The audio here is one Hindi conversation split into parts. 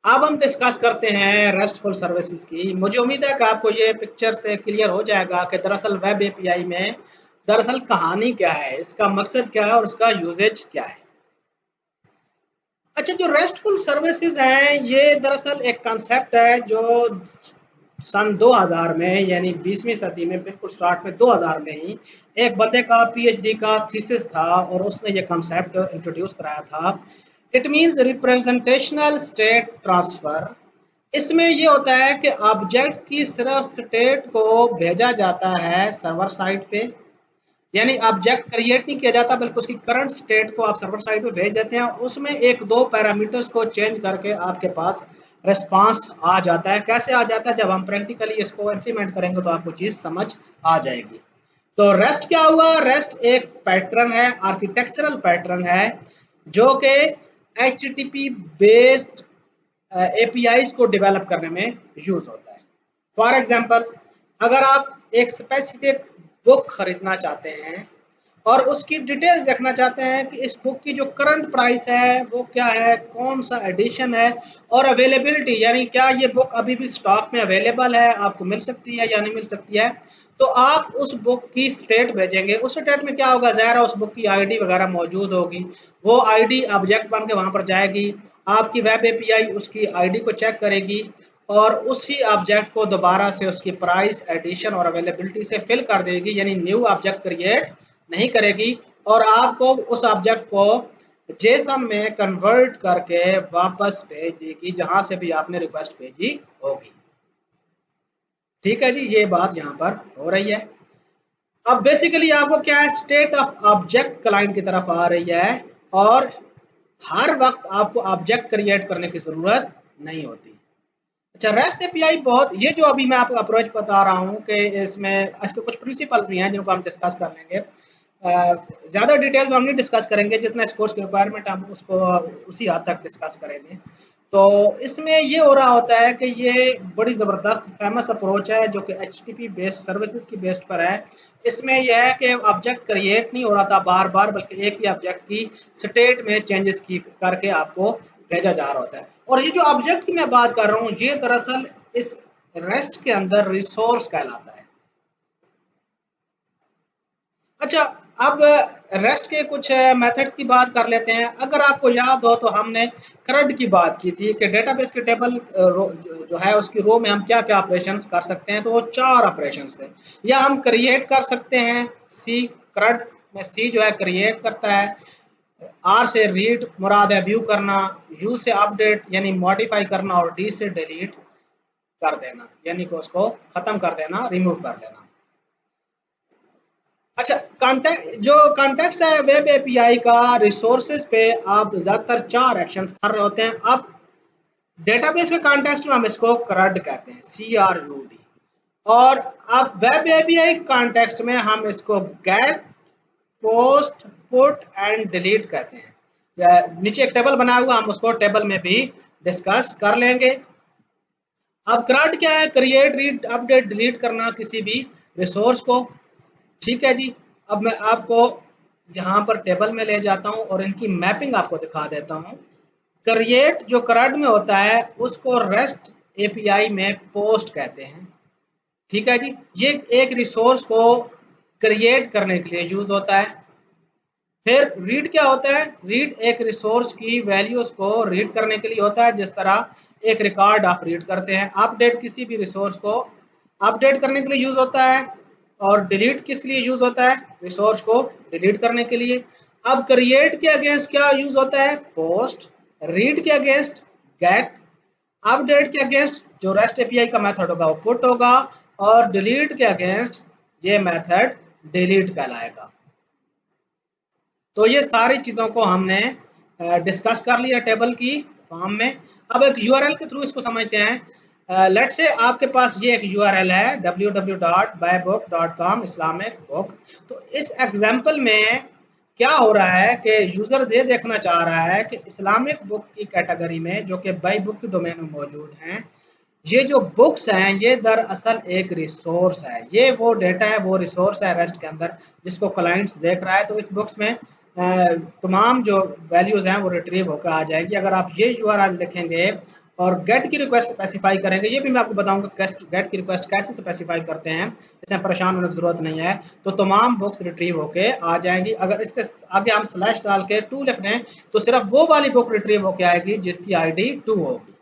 अब हम डिस्कस करते हैं रेस्टफुल सर्विसेज की। मुझे उम्मीद है कि आपको ये पिक्चर से क्लियर हो जाएगा कि दरअसल वेब एपीआई में दरअसल कहानी क्या है, इसका मकसद क्या है और उसका यूजेज क्या है। अच्छा, जो रेस्टफुल सर्विसेज हैं ये दरअसल एक कॉन्सेप्ट है जो सन 2000 में यानी 20वीं सदी में बिल्कुल स्टार्ट में 2000 में ही एक बंदे का पीएचडी का थीसिस था और उसने ये कॉन्सेप्ट इंट्रोड्यूस कराया था। It means representational state transfer. इसमें ये होता है कि ऑब्जेक्ट की सिर्फ स्टेट को भेजा जाता है सर्वर साइड पे, यानी ऑब्जेक्ट क्रिएट नहीं किया जाता बल्कि उसकी करंट स्टेट को आप सर्वर साइड पे भेज देते हैं। उसमें एक दो पैरामीटर्स को चेंज करके आपके पास रिस्पांस आ जाता है। कैसे आ जाता है, जब हम प्रैक्टिकली इसको इम्प्लीमेंट करेंगे तो आपको चीज समझ आ जाएगी। तो रेस्ट क्या हुआ, रेस्ट एक पैटर्न है, आर्किटेक्चरल पैटर्न है जो कि एचटीटीपी बेस्ड एपीआईज को डेवलप करने में यूज होता है। फॉर एग्जांपल, अगर आप एक स्पेसिफिक बुक खरीदना चाहते हैं और उसकी डिटेल्स देखना चाहते हैं कि इस बुक की जो करंट प्राइस है वो क्या है, कौन सा एडिशन है और अवेलेबिलिटी, यानी क्या ये बुक अभी भी स्टॉक में अवेलेबल है, आपको मिल सकती है या नहीं मिल सकती है, तो आप उस बुक की स्टेट भेजेंगे। उस स्टेट में क्या होगा, ज़ाहिर है उस बुक की आईडी वगैरह मौजूद होगी, वो आईडी ऑब्जेक्ट बन के वहां पर जाएगी। आपकी वेब एपीआई उसकी आईडी को चेक करेगी और उसी ऑब्जेक्ट को दोबारा से उसकी प्राइस, एडिशन और अवेलेबिलिटी से फिल कर देगी, यानी न्यू ऑब्जेक्ट क्रिएट नहीं करेगी और आपको उस ऑब्जेक्ट को जेसन में कन्वर्ट करके वापस भेज देगी जहां से भी आपने रिक्वेस्ट भेजी होगी। ठीक है जी, ये बात यहाँ पर हो रही है। अब बेसिकली आपको क्या है, स्टेट ऑफ ऑब्जेक्ट क्लाइंट की तरफ आ रही है और हर वक्त आपको ऑब्जेक्ट क्रिएट करने की जरूरत नहीं होती। अच्छा, रेस्ट एपीआई बहुत, ये जो अभी मैं आपको अप्रोच बता रहा हूँ कि इसमें इसके कुछ प्रिंसिपल्स भी हैं जिनको हम डिस्कस कर लेंगे। ज़्यादा डिटेल्स में हम नहीं डिस्कस करेंगे, जितना इस कोर्स की रिक्वायरमेंट हम उसको उसी हद तक डिस्कस करेंगे। तो इसमें ये हो रहा होता है कि ये बड़ी ज़बरदस्त फेमस अप्रोच है जो कि एचटीटीपी बेस्ड सर्विसेज की बेस्ड पर है। इसमें यह है कि ऑब्जेक्ट क्रिएट नहीं हो रहा था बार बार, बल्कि एक ही ऑब्जेक्ट की स्टेट में चेंजेस की करके आपको भेजा जा रहा होता है। और ये जो ऑब्जेक्ट की मैं बात कर रहा हूँ ये दरअसल इस रेस्ट के अंदर रिसोर्स कहलाता है। अच्छा, अब रेस्ट के कुछ मेथड्स की बात कर लेते हैं। अगर आपको याद हो तो हमने क्रड की बात की थी कि डेटाबेस के टेबल जो है उसकी रो में हम क्या क्या ऑपरेशंस कर सकते हैं, तो वो 4 ऑपरेशंस थे। या हम क्रिएट कर सकते हैं, सी क्रड में सी जो है क्रिएट करता है, आर से रीड मुराद है व्यू करना, यू से अपडेट यानी मॉडिफाई करना और डी से डिलीट कर देना यानी कि उसको खत्म कर देना, रिमूव कर देना। अच्छा, कॉन्टेक्ट जो कॉन्टेक्स्ट है वेब एपीआई का, रिसोर्सेज पे आप ज्यादातर 4 एक्शंस कर रहे होते हैं। अब डेटाबेस के कॉन्टेक्स्ट में हम इसको करड कहते हैं, CRUD। और अब वेब एपीआई कॉन्टेक्स्ट में हम इसको get, post, put and delete कहते हैं। नीचे एक टेबल बना हुआ, हम उसको टेबल में भी डिस्कस कर लेंगे। अब CRUD क्या है, क्रिएट, रीड, अपडेट, डिलीट करना किसी भी रिसोर्स को। ठीक है जी, अब मैं आपको यहाँ पर टेबल में ले जाता हूँ और इनकी मैपिंग आपको दिखा देता हूँ। क्रिएट जो CRUD में होता है उसको रेस्ट एपीआई में पोस्ट कहते हैं। ठीक है जी, ये एक रिसोर्स को क्रिएट करने के लिए यूज होता है। फिर रीड क्या होता है, रीड एक रिसोर्स की वैल्यूज को रीड करने के लिए होता है, जिस तरह एक रिकॉर्ड आप रीड करते हैं। अपडेट किसी भी रिसोर्स को अपडेट करने के लिए यूज होता है। और डिलीट किस लिए यूज होता है, रिसोर्स को डिलीट करने के लिए। अब क्रिएट के अगेंस्ट क्या यूज होता है, पोस्ट। रीड के अगेंस्ट गेट। अपडेट के अगेंस्ट जो रेस्ट एपीआई का मेथड होगा वो पुट होगा। और डिलीट के अगेंस्ट ये मेथड डिलीट कहलाएगा। तो ये सारी चीज़ों को हमने डिस्कस कर लिया टेबल की फॉर्म में। अब एक यूआरएल के थ्रू इसको समझते हैं। लेट्स से आपके पास ये एक यूआरएल है www.buybook.com इस्लामिक बुक। तो इस एग्जांपल में क्या हो रहा है कि यूज़र ये देखना चाह रहा है कि इस्लामिक बुक की कैटेगरी में जो कि बाई बुक के डोमेन में मौजूद हैं, ये जो बुक्स हैं ये दरअसल एक रिसोर्स है। ये वो डेटा है, वो रिसोर्स है रेस्ट के अंदर जिसको क्लाइंट्स देख रहा है। तो इस बुक्स में तमाम जो वैल्यूज हैं वो रिट्रीव होकर आ जाएगी। अगर आप ये यूआरएल लिखेंगे और गेट की रिक्वेस्ट स्पेसिफाई करेंगे, ये भी मैं आपको बताऊंगा गेट की रिक्वेस्ट कैसे स्पेसिफाई करते हैं, इसमें परेशान होने की जरूरत नहीं है। तो तमाम बुक्स रिट्रीव होके आ जाएंगी। अगर इसके आगे हम स्लैश डाल के 2 लिख दें तो सिर्फ वो वाली बुक रिट्रीव होके आएगी जिसकी आईडी 2 होगी।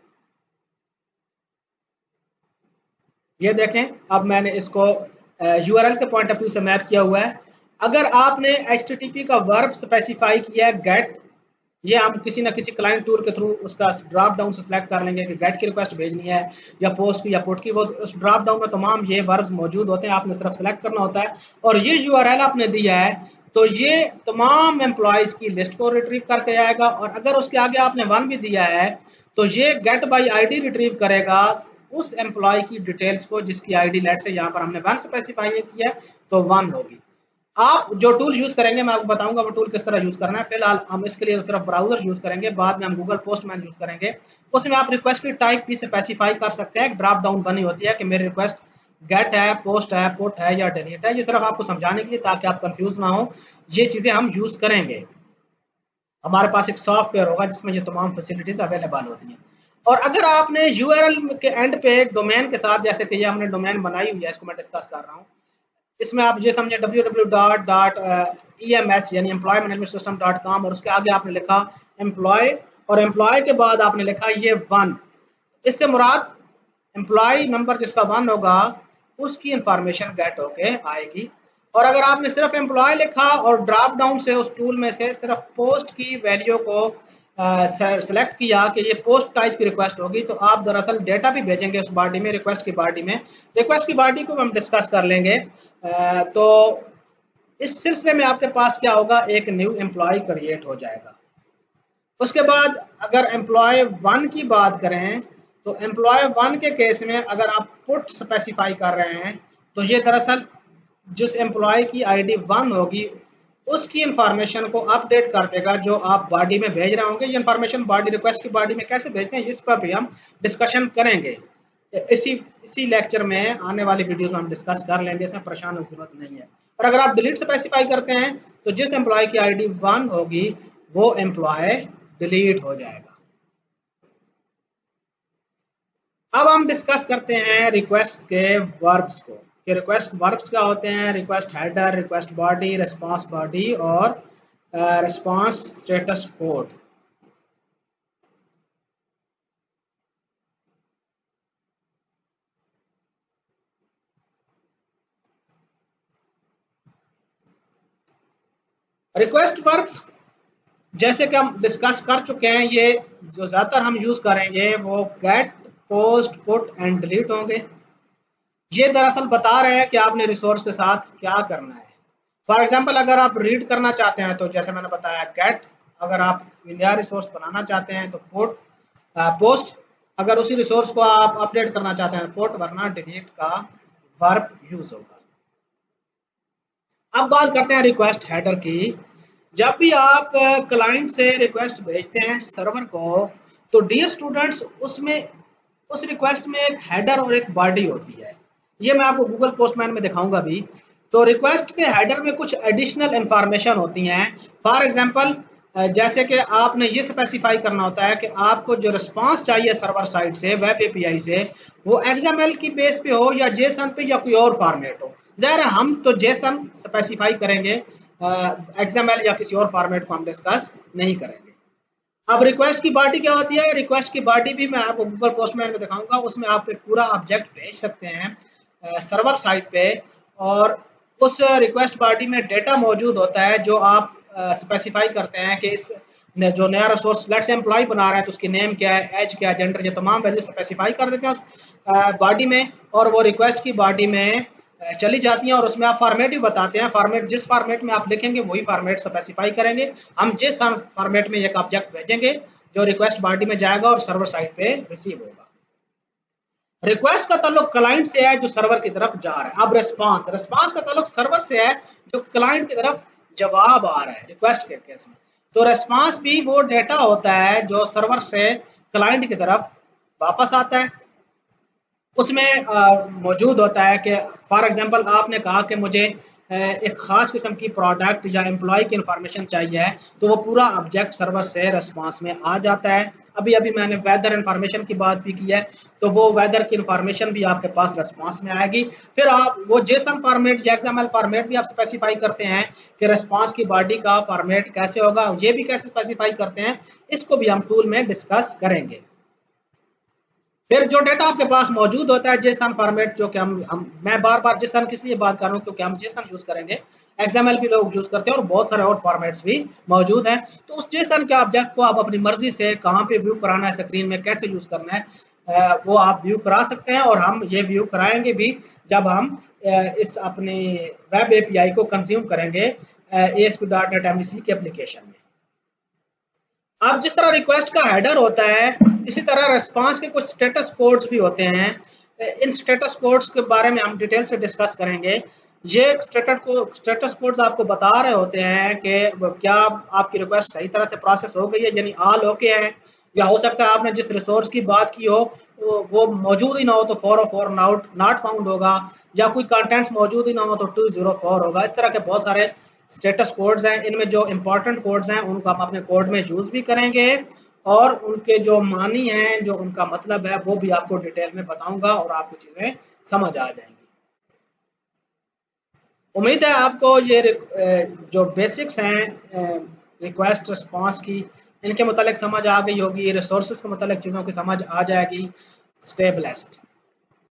ये देखें, अब मैंने इसको यूआरएल के पॉइंट ऑफ व्यू से मैप किया हुआ है। अगर आपने एचटीटीपी का वर्ब स्पेसिफाई किया है गेट, ये हम किसी ना किसी क्लाइंट टूल के थ्रू उसका ड्रॉप डाउन से सिलेक्ट कर लेंगे कि गेट की रिक्वेस्ट भेजनी है या पोस्ट की या पुट की, वो उस ड्रॉप डाउन में तमाम ये वर्ब्स मौजूद होते हैं, आपने सिर्फ सेलेक्ट करना होता है। और ये यूआरएल आपने दिया है तो ये तमाम एम्प्लॉयज की लिस्ट को रिट्रीव करके आएगा। और अगर उसके आगे आपने 1 भी दिया है तो ये गेट बाई आईडी रिट्रीव करेगा उस एम्प्लॉय की डिटेल्स को जिसकी आईडी लेट से यहाँ पर हमने 1 स्पेसिफाई किया है तो 1 होगी। आप जो टूल यूज करेंगे मैं आपको बताऊंगा वो टूल किस तरह यूज करना है। फिलहाल हम इसके लिए सिर्फ ब्राउजर यूज करेंगे, बाद में हम गूगल पोस्टमैन यूज करेंगे। उसमें आप रिक्वेस्ट की टाइप भी स्पेसिफाई कर सकते हैं, ड्रॉप डाउन बनी होती है कि मेरी रिक्वेस्ट गेट है, पोस्ट है, पुट है या डिलीट है। ये सिर्फ आपको समझाने के लिए ताकि आप कंफ्यूज ना हो, ये चीजें हम यूज करेंगे। हमारे पास एक सॉफ्टवेयर होगा जिसमें ये तमाम फैसिलिटीज अवेलेबल होती हैं। और अगर आपने यूआरएल के एंड पे डोमेन के साथ, जैसे कि ये हमने डोमेन बनाई हुई है, इसको मैं डिस्कस कर रहा हूँ, इसमें आप ये समझे www.ems यानी एम्प्लॉय मैनेजमेंट सिस्टम .com और उसके आगे आपने लिखा एम्प्लॉय और एम्प्लॉय के बाद आपने लिखा ये 1। इससे मुराद एम्प्लॉय नंबर जिसका 1 होगा उसकी इंफॉर्मेशन गेट होके आएगी। और अगर आपने सिर्फ एम्प्लॉय लिखा और ड्रॉप डाउन से उस टूल में से सिर्फ पोस्ट की वैल्यू को सेलेक्ट किया कि ये पोस्ट टाइप की रिक्वेस्ट होगी तो आप दरअसल डेटा भी भेजेंगे उस बॉडी में, रिक्वेस्ट की बॉडी में। रिक्वेस्ट की बॉडी को हम डिस्कस कर लेंगे। तो इस सिलसिले में आपके पास क्या होगा, एक न्यू एम्प्लॉय क्रिएट हो जाएगा। उसके बाद अगर एम्प्लॉय 1 की बात करें तो एम्प्लॉय 1 के केस में अगर आप पुट स्पेसिफाई कर रहे हैं तो ये दरअसल जिस एम्प्लॉय की आईडी 1 होगी उसकी इंफॉर्मेशन को अपडेट कर देगा जो आप बॉडी में भेज रहे होंगे। ये इंफॉर्मेशन बॉडी रिक्वेस्ट की बॉडी में कैसे भेजते हैं इस पर भी हम डिस्कशन करेंगे। इसी लेक्चर में आने वाली वीडियोस में हम डिस्कस कर लेंगे, इसमें परेशान होने की जरूरत नहीं है। और अगर आप डिलीट स्पेसिफाई करते हैं तो जिस एम्प्लॉय की आईडी 1 होगी वो एम्प्लॉय डिलीट हो जाएगा। अब हम डिस्कस करते हैं रिक्वेस्ट के वर्ब्स को कि रिक्वेस्ट वर्ब्स क्या होते हैं। Request header, request body, response body और response status code. Request verbs जैसे कि हम डिस्कस कर चुके हैं, ये जो ज्यादातर हम यूज करेंगे वो get, post, put and delete होंगे। ये दरअसल बता रहे हैं कि आपने रिसोर्स के साथ क्या करना है। फॉर एग्जांपल अगर आप रीड करना चाहते हैं तो जैसे मैंने बताया गेट, अगर आप नया रिसोर्स बनाना चाहते हैं तो पुट, पोस्ट अगर उसी रिसोर्स को आप अपडेट करना चाहते हैं पुट, वरना डिलीट का वर्ब यूज होगा। अब बात करते हैं रिक्वेस्ट हेडर की। जब भी आप क्लाइंट से रिक्वेस्ट भेजते हैं सर्वर को तो डियर स्टूडेंट्स उसमें उस रिक्वेस्ट में एक हेडर और एक बॉडी होती है। ये मैं आपको गूगल पोस्टमैन में दिखाऊंगा भी। तो रिक्वेस्ट के हेडर में कुछ एडिशनल इंफॉर्मेशन होती हैं। फॉर एग्जांपल जैसे कि आपने ये स्पेसिफाई करना होता है कि आपको जो रिस्पांस चाहिए सर्वर साइड से, वेब एपीआई से, वो XML की बेस पे हो या जेसन पे या कोई और फॉर्मेट हो। ज़ाहिर है हम तो जेसन स्पेसिफाई करेंगे, XML या किसी और फॉर्मेट को हम डिस्कस नहीं करेंगे। अब रिक्वेस्ट की बॉडी क्या होती है? रिक्वेस्ट की बॉडी भी मैं आपको गूगल पोस्टमैन में दिखाऊंगा। उसमें आप एक पूरा ऑब्जेक्ट भेज सकते हैं सर्वर साइड पे और उस रिक्वेस्ट बॉडी में डेटा मौजूद होता है जो आप स्पेसिफाई करते हैं कि इस जो नया रिसोर्स लेट्स से एम्प्लॉय बना रहे हैं तो उसकी नेम क्या है, एज क्या है, जेंडर, ये तमाम वैल्यू स्पेसिफाई कर देते हैं उस बॉडी में और वो रिक्वेस्ट की बॉडी में चली जाती हैं और उसमें आप फॉर्मेट भी बताते हैं। फॉर्मेट जिस फॉर्मेट में आप लिखेंगे वही फॉर्मेट स्पेसिफाई करेंगे। हम जिस फॉर्मेट में एक ऑब्जेक्ट भेजेंगे जो रिक्वेस्ट बॉडी में जाएगा और सर्वर साइड पे रिसीव होगा। रिक्वेस्ट का ताल्लुक क्लाइंट से है जो सर्वर की तरफ जा रहा है। अब रिस्पांस का ताल्लुक सर्वर से है जो क्लाइंट की तरफ जवाब आ रहा है रिक्वेस्ट के केस में। तो रिस्पांस भी वो डेटा होता है जो सर्वर से क्लाइंट की तरफ वापस आता है। उसमें मौजूद होता है कि फॉर एग्जांपल आपने कहा कि मुझे एक ख़ास किस्म की प्रोडक्ट या एम्प्लॉय की इंफॉर्मेशन चाहिए है तो वो पूरा ऑब्जेक्ट सर्वर से रिस्पांस में आ जाता है। अभी अभी मैंने वेदर इंफॉर्मेशन की बात भी की है, तो वो वेदर की इंफॉर्मेशन भी आपके पास रिस्पांस में आएगी। फिर आप वो जेसन फॉर्मेट या एक्सएमएल फॉर्मेट भी आप स्पेसिफाई करते हैं कि रिस्पांस की बॉडी का फॉर्मेट कैसे होगा, ये भी कैसे स्पेसिफाई करते हैं, इसको भी हम टूल में डिस्कस करेंगे। फिर जो डेटा आपके पास मौजूद होता है जेसन फॉर्मेट, जो कि मैं बार बार जेसन किस लिए बात कर रहा हूँ क्योंकि हम जेसन यूज करेंगे, एक्सएमएल भी लोग यूज करते हैं और बहुत सारे और फॉर्मेट्स भी मौजूद हैं। तो उस जेसन के ऑब्जेक्ट को आप अपनी मर्जी से कहाँ पे व्यू कराना है, स्क्रीन में कैसे यूज करना है, वो आप व्यू करा सकते हैं। और हम ये व्यू कराएंगे भी जब हम इस अपनी वेब एपीआई को कंज्यूम करेंगे ASP.NET MVC के एप्लीकेशन में। अब जिस तरह रिक्वेस्ट का हेडर होता है, इसी तरह रिस्पांस के कुछ स्टेटस कोड्स भी होते हैं। इन स्टेटस कोड्स के बारे में हम डिटेल से डिस्कस करेंगे। ये स्टेटस कोड्स आपको बता रहे होते हैं कि क्या आपकी रिक्वेस्ट सही तरह से प्रोसेस हो गई है, यानी ऑल ओके है, या हो सकता है आपने जिस रिसोर्स की बात की हो वो मौजूद ही ना हो तो 404 नॉट फाउंड होगा, या कोई कंटेंट्स मौजूद ही ना हो तो 204 होगा। इस तरह के बहुत सारे स्टेटस कोड्स हैं। इनमें जो इंपॉर्टेंट कोड्स हैं उनको हम अपने कोड में यूज भी करेंगे और उनके जो मानी हैं, जो उनका मतलब है, वो भी आपको डिटेल में बताऊंगा और आपको चीजें समझ आ जाएंगी। उम्मीद है आपको ये जो बेसिक्स हैं रिक्वेस्ट रिस्पांस की, इनके मुतालिक समझ आ गई होगी, रिसोर्सेज के मुतालिक चीज़ों की समझ आ जाएगी। Stay blessed.